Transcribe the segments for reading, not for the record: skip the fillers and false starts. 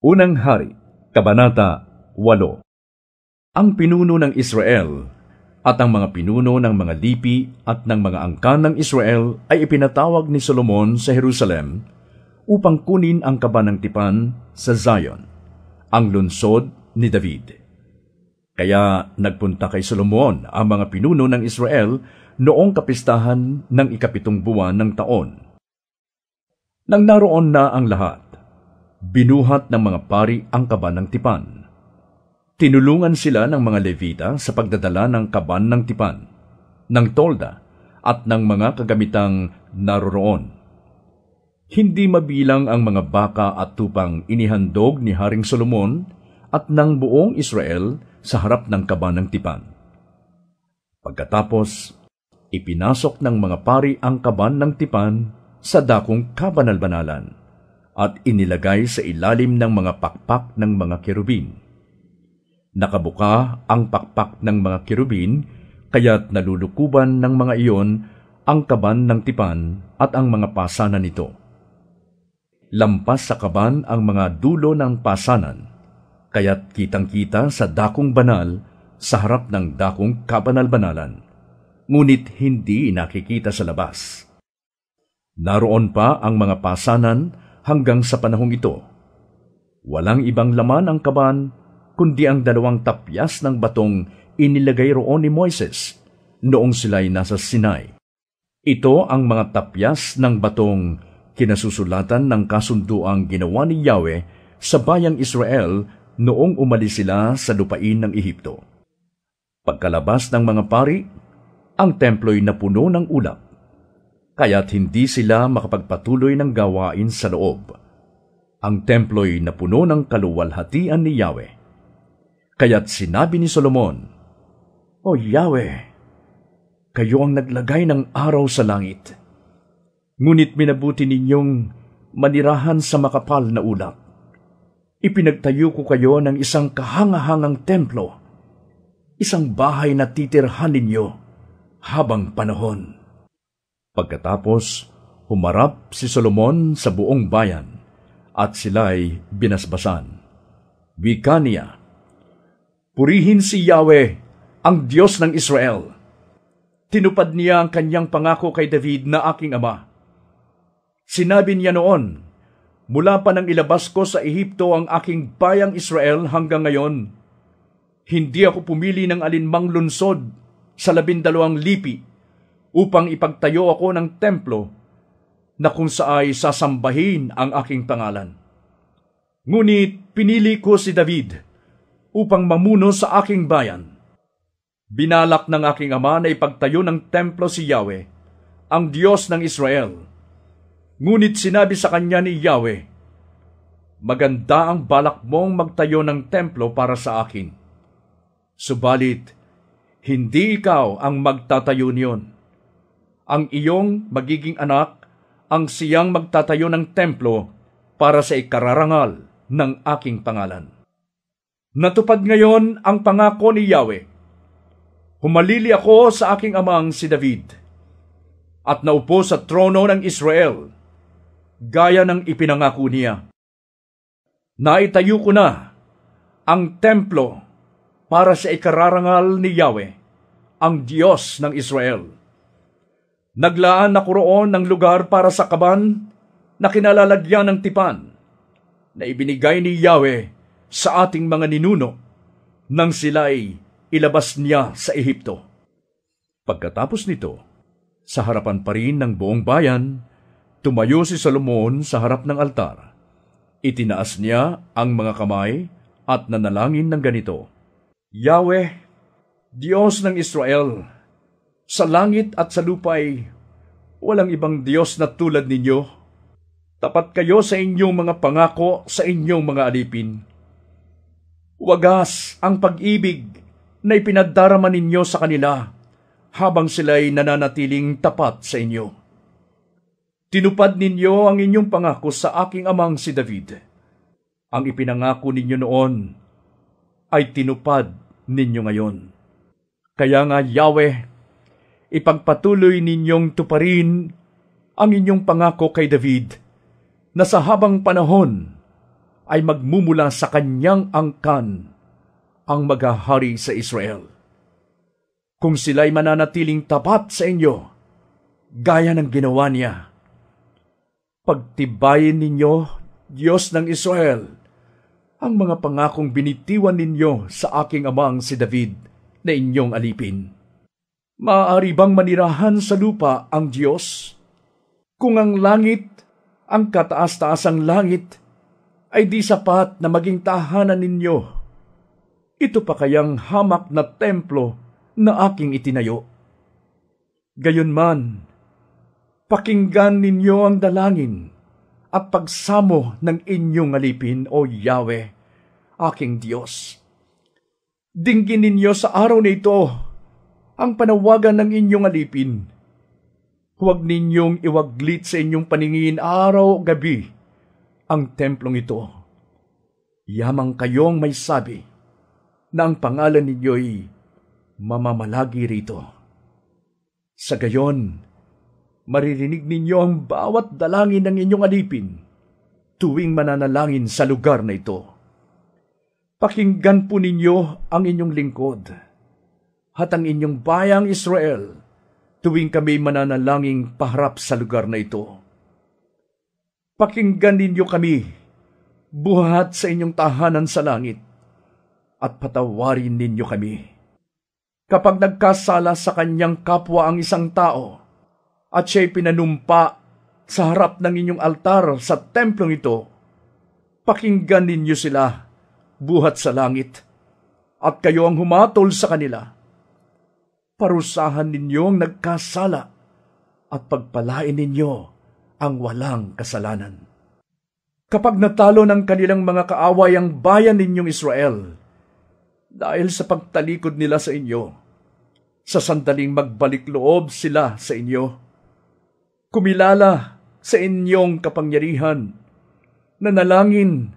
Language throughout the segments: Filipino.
Unang Hari, Kabanata 8. Ang pinuno ng Israel at ang mga pinuno ng mga lipi at ng mga angkan ng Israel ay ipinatawag ni Solomon sa Jerusalem upang kunin ang kaban ng tipan sa Zion, ang lungsod ni David. Kaya nagpunta kay Solomon ang mga pinuno ng Israel noong kapistahan ng 7 buwan ng taon. Nang naroon na ang lahat, binuhat ng mga pari ang kaban ng tipan. Tinulungan sila ng mga Levita sa pagdadala ng kaban ng tipan, ng tolda, at ng mga kagamitang naroroon. Hindi mabilang ang mga baka at tupang inihandog ni Haring Solomon at ng buong Israel sa harap ng kaban ng tipan. Pagkatapos, ipinasok ng mga pari ang kaban ng tipan sa dakong kabanal-banalan at inilagay sa ilalim ng mga pakpak ng mga kerubin. Nakabuka ang pakpak ng mga kerubin, kaya't nalulukuban ng mga iyon ang kaban ng tipan at ang mga pasanan nito. Lampas sa kaban ang mga dulo ng pasanan, kaya't kitang-kita sa dakong banal sa harap ng dakong kabanal-banalan, ngunit hindi nakikita sa labas. Naroon pa ang mga pasanan hanggang sa panahong ito. Walang ibang laman ang kaban, kundi ang 2 tapyas ng batong inilagay roon ni Moises noong sila'y nasa Sinai. Ito ang mga tapyas ng batong kinasusulatan ng kasunduang ginawa ni Yahweh sa bayang Israel noong umalis sila sa lupain ng Ehipto. Pagkalabas ng mga pari, ang templo'y napuno ng ulap, kaya't hindi sila makapagpatuloy ng gawain sa loob. Ang templo'y napuno ng kaluwalhatian ni Yahweh. Kaya't sinabi ni Solomon, "O Yahweh, kayo ang naglagay ng araw sa langit. Ngunit minabuti ninyong manirahan sa makapal na ulap. Ipinagtayo ko kayo ng isang kahangahangang templo, isang bahay na titirhan ninyo habang panahon." Pagkatapos, humarap si Solomon sa buong bayan, at sila'y binasbasan. Wika niya, "Purihin si Yahweh, ang Diyos ng Israel. Tinupad niya ang kanyang pangako kay David na aking ama. Sinabi niya noon, mula pa nang ilabas ko sa Ehipto ang aking bayang Israel hanggang ngayon, hindi ako pumili ng alinmang lungsod sa 12 lipi upang ipagtayo ako ng templo na kung saay sasambahin ang aking pangalan. Ngunit pinili ko si David upang mamuno sa aking bayan. Binalak ng aking ama na ipagtayo ng templo si Yahweh, ang Diyos ng Israel. Ngunit sinabi sa kanya ni Yahweh, maganda ang balak mong magtayo ng templo para sa akin. Subalit, hindi ikaw ang magtatayo niyon. Ang iyong magiging anak ang siyang magtatayo ng templo para sa ikararangal ng aking pangalan. Natupad ngayon ang pangako ni Yahweh. Humalili ako sa aking amang si David at naupo sa trono ng Israel, gaya ng ipinangako niya. Naitayo ko na ang templo para sa ikararangal ni Yahweh, ang Diyos ng Israel. Naglaan ako roon ng lugar para sa kaban na kinalalagyan ng tipan na ibinigay ni Yahweh sa ating mga ninuno nang sila'y ilabas niya sa Ehipto." Pagkatapos nito, sa harapan pa rin ng buong bayan, tumayo si Solomon sa harap ng altar. Itinaas niya ang mga kamay at nanalangin ng ganito, "Yahweh, Diyos ng Israel, sa langit at sa lupa'y walang ibang Diyos na tulad ninyo. Tapat kayo sa inyong mga pangako sa inyong mga alipin. Wagas ang pag-ibig na ipinadarama ninyo sa kanila habang sila'y nananatiling tapat sa inyo. Tinupad ninyo ang inyong pangako sa aking amang si David. Ang ipinangako ninyo noon ay tinupad ninyo ngayon. Kaya nga, Yahweh, ipagpatuloy ninyong tuparin ang inyong pangako kay David na sa habang panahon ay magmumula sa kanyang angkan ang maghahari sa Israel. Kung sila'y mananatiling tapat sa inyo, gaya ng ginawa niya, pagtibayin ninyo, Diyos ng Israel, ang mga pangakong binitiwan ninyo sa aking amang si David na inyong alipin. Maaari bang manirahan sa lupa ang Diyos? Kung ang langit, ang kataas-taasang langit, ay di sapat na maging tahanan ninyo, ito pa kayang hamak na templo na aking itinayo? Gayunman, pakinggan ninyo ang dalangin at pagsamo ng inyong alipin, O Yahweh, aking Diyos. Dinggin ninyo sa araw na ito ang panawagan ng inyong alipin. Huwag ninyong iwaglit sa inyong paningin araw o gabi ang templong ito. Yamang kayong may sabi na ang pangalan ninyo'y mamamalagi rito. Sa gayon, maririnig ninyo ang bawat dalangin ng inyong alipin tuwing mananalangin sa lugar na ito. Pakinggan po ninyo ang inyong lingkod at ang inyong bayang Israel tuwing kami mananalangin paharap sa lugar na ito. Pakinggan ninyo kami, buhat sa inyong tahanan sa langit, at patawarin ninyo kami. Kapag nagkasala sa kanyang kapwa ang isang tao, at siya'y pinanumpa sa harap ng inyong altar sa templong ito, pakinggan ninyo sila, buhat sa langit, at kayo ang humatol sa kanila. Parusahan ninyo ang nagkasala, at pagpalain ninyo ang walang kasalanan. Kapag natalo ng kanilang mga kaaway ang bayan ninyong Israel, dahil sa pagtalikod nila sa inyo, sa sandaling magbalik loob sila sa inyo, kumilala sa inyong kapangyarihan, nanalangin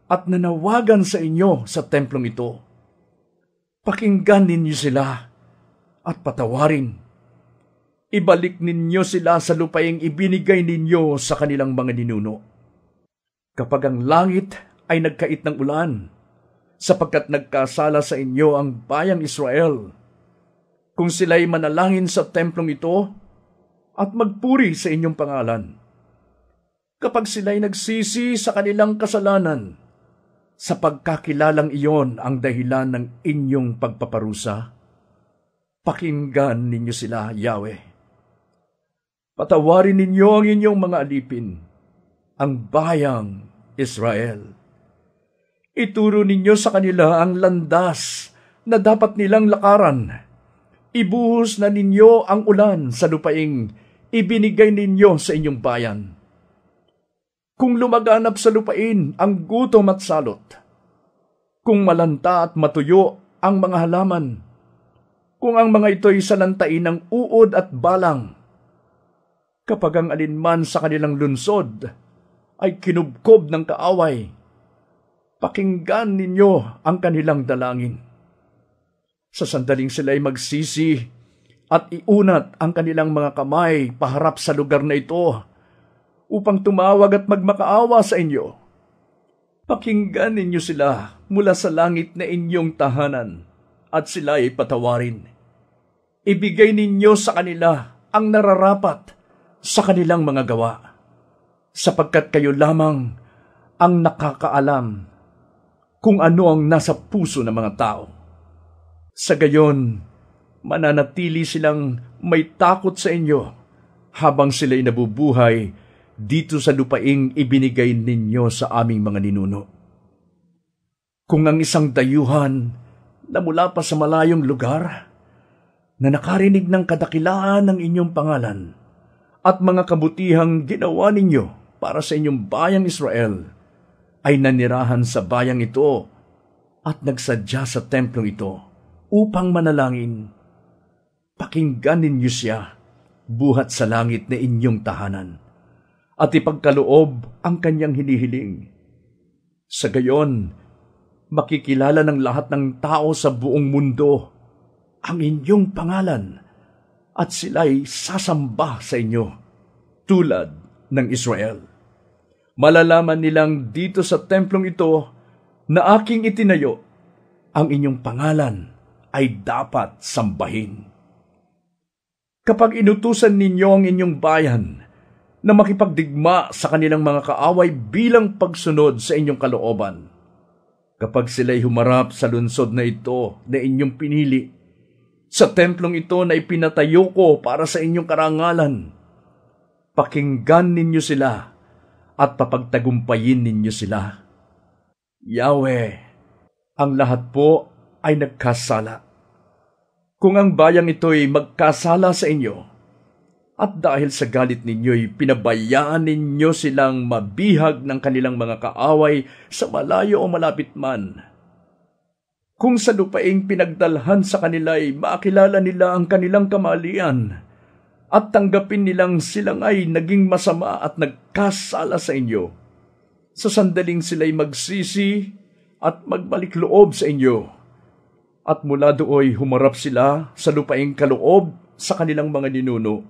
at nanawagan sa inyo sa templong ito, pakinggan ninyo sila at patawarin. Ibalik ninyo sila sa lupaing ibinigay ninyo sa kanilang mga ninuno. Kapag ang langit ay nagkait ng ulan, sapagkat nagkasala sa inyo ang bayang Israel, kung sila'y manalangin sa templong ito at magpuri sa inyong pangalan, kapag sila'y nagsisi sa kanilang kasalanan, sa pagkakilalang iyon ang dahilan ng inyong pagpaparusa, pakinggan ninyo sila, Yahweh. Patawarin ninyo ang inyong mga alipin, ang bayang Israel. Ituro ninyo sa kanila ang landas na dapat nilang lakaran. Ibuhos na ninyo ang ulan sa lupaing ibinigay ninyo sa inyong bayan. Kung lumaganap sa lupain ang gutom at salot, kung malanta at matuyo ang mga halaman, kung ang mga ito'y salantain ng uod at balang, kapag ang alinman sa kanilang lunsod ay kinubkob ng kaaway, pakinggan ninyo ang kanilang dalangin. Sa sandaling sila'y magsisi at iunat ang kanilang mga kamay paharap sa lugar na ito upang tumawag at magmakaawa sa inyo. Pakinggan ninyo sila mula sa langit na inyong tahanan at sila'y patawarin. Ibigay ninyo sa kanila ang nararapat sa kanilang mga gawa, sapagkat kayo lamang ang nakakaalam kung ano ang nasa puso ng mga tao. Sa gayon, mananatili silang may takot sa inyo habang sila'y nabubuhay dito sa lupaing ibinigay ninyo sa aming mga ninuno. Kung ang isang dayuhan na mula pa sa malayong lugar na nakarinig ng kadakilaan ng inyong pangalan at mga kabutihang ginawa ninyo para sa inyong bayang Israel, ay nanirahan sa bayang ito at nagsadya sa templong ito upang manalangin, pakinggan ninyo siya buhat sa langit na inyong tahanan at ipagkaloob ang kanyang hinihiling. Sa gayon, makikilala ng lahat ng tao sa buong mundo ang inyong pangalan at sila'y sasamba sa inyo tulad ng Israel. Malalaman nilang dito sa templong ito na aking itinayo, ang inyong pangalan ay dapat sambahin. Kapag inutusan ninyo ang inyong bayan na makipagdigma sa kanilang mga kaaway bilang pagsunod sa inyong kalooban, kapag sila'y humarap sa lunsod na ito na inyong pinili, sa templong ito na ipinatayo ko para sa inyong karangalan, pakinggan ninyo sila at papagtagumpayin ninyo sila. Yahweh, ang lahat po ay nagkasala. Kung ang bayang ito'y magkasala sa inyo, at dahil sa galit ninyo'y pinabayaan ninyo silang mabihag ng kanilang mga kaaway sa malayo o malapit man, kung sa lupaing pinagdalhan sa kanila'y makilala nila ang kanilang kamalian, at tanggapin nilang silang ay naging masama at nagkasala sa inyo, sa sandaling sila'y magsisi at magbalik loob sa inyo, at mula dooy humarap sila sa lupaing kaloob sa kanilang mga ninuno,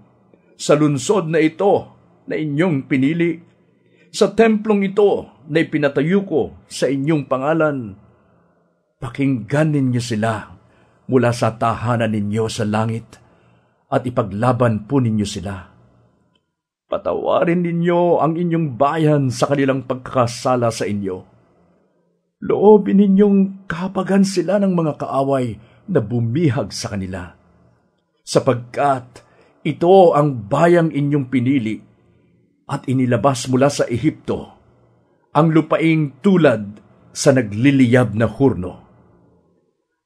sa lunsod na ito na inyong pinili, sa templong ito na ipinatayo ko sa inyong pangalan. Pakinggan ninyo sila mula sa tahanan ninyo sa langit, at ipaglaban po ninyo sila. Patawarin ninyo ang inyong bayan sa kanilang pagkakasala sa inyo. Loobin ninyong kapagan sila ng mga kaaway na bumihag sa kanila, sapagkat ito ang bayang inyong pinili at inilabas mula sa Ehipto, ang lupaing tulad sa nagliliyab na hurno.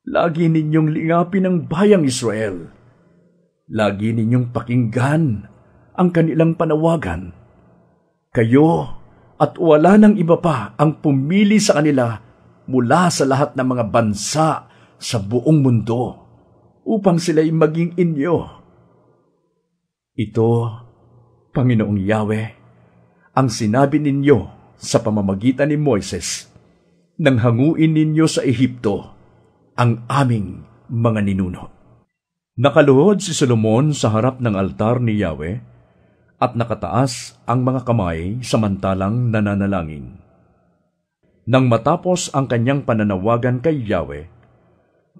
Lagi ninyong lingapin ang bayang Israel. Lagi ninyong pakinggan ang kanilang panawagan. Kayo at wala nang iba pa ang pumili sa kanila mula sa lahat ng mga bansa sa buong mundo upang sila'y maging inyo. Ito, Panginoong Yahweh, ang sinabi ninyo sa pamamagitan ni Moises nang hanguin ninyo sa Ehipto ang aming mga ninuno. Nakaluhod si Solomon sa harap ng altar ni Yahweh at nakataas ang mga kamay samantalang nananalangin. Nang matapos ang kanyang pananawagan kay Yahweh,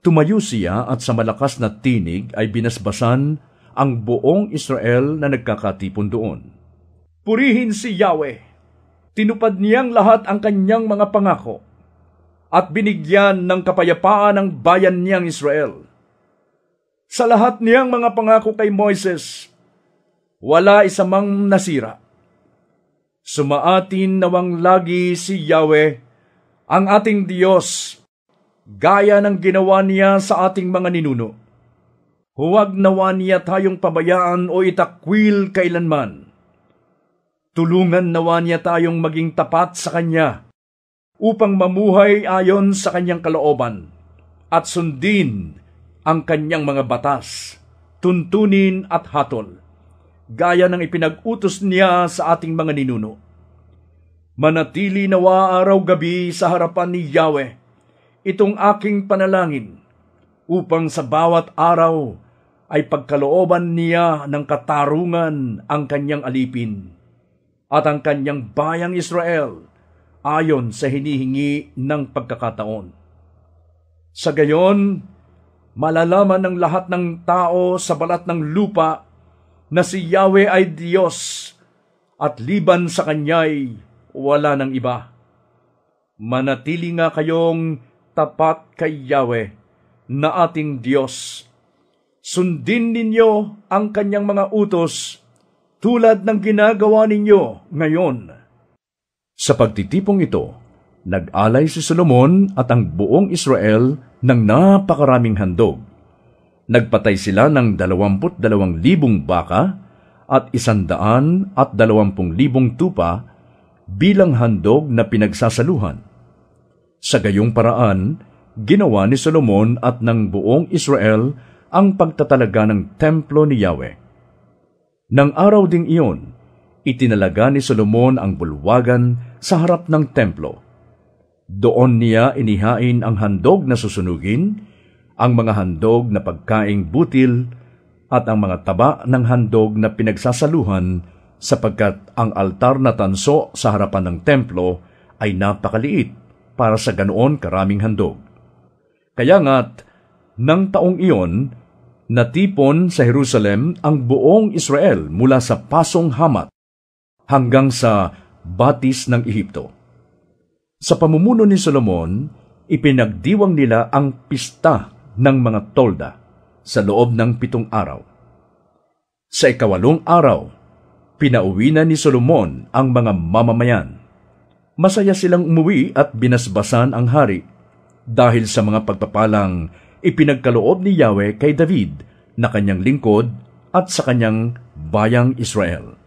tumayo siya at sa malakas na tinig ay binasbasan ang buong Israel na nagkakatipon doon. Purihin si Yahweh! Tinupad niyang lahat ang kanyang mga pangako at binigyan ng kapayapaan ang bayan niyang Israel. Sa lahat niyang mga pangako kay Moises, wala isa mang nasira. Sumaatin nawang lagi si Yahweh, ang ating Diyos, gaya ng ginawa niya sa ating mga ninuno. Huwag nawa niya tayong pabayaan o itakwil kailanman. Tulungan nawa niya tayong maging tapat sa Kanya upang mamuhay ayon sa Kanyang kalooban at sundin ang Kanyang mga batas, tuntunin at hatol, gaya ng ipinag-utos niya sa ating mga ninuno. Manatili nawa araw-gabi sa harapan ni Yahweh itong aking panalangin, upang sa bawat araw ay pagkalooban niya ng katarungan ang kanyang alipin at ang kanyang bayang Israel ayon sa hinihingi ng pagkakataon. Sa gayon, malalaman ng lahat ng tao sa balat ng lupa na si Yahweh ay Diyos at liban sa Kanya'y wala ng iba. Manatili nga kayong tapat kay Yahweh na ating Diyos. Sundin ninyo ang Kanyang mga utos tulad ng ginagawa ninyo ngayon. Sa pagtitipong ito, nag-alay si Solomon at ang buong Israel ng napakaraming handog. Nagpatay sila ng 22,000 baka at 120,000 tupa bilang handog na pinagsasaluhan. Sa gayong paraan, ginawa ni Solomon at ng buong Israel ang pagtatalaga ng templo ni Yahweh. Nang araw ding iyon, itinalaga ni Solomon ang bulwagan sa harap ng templo. Doon niya inihain ang handog na susunugin, ang mga handog na pagkaing butil, at ang mga taba ng handog na pinagsasaluhan sapagkat ang altar na tanso sa harapan ng templo ay napakaliit para sa ganoon karaming handog. Kaya nga't, nang taong iyon, natipon sa Jerusalem ang buong Israel mula sa Pasong Hamat hanggang sa Batis ng Ehipto. Sa pamumuno ni Solomon, ipinagdiwang nila ang pista ng mga tolda sa loob ng 7 araw. Sa 8 araw, pinauwi na ni Solomon ang mga mamamayan. Masaya silang umuwi at binasbasan ang hari dahil sa mga pagpapalang ipinagkaloob ni Yahweh kay David na kanyang lingkod at sa kanyang bayang Israel.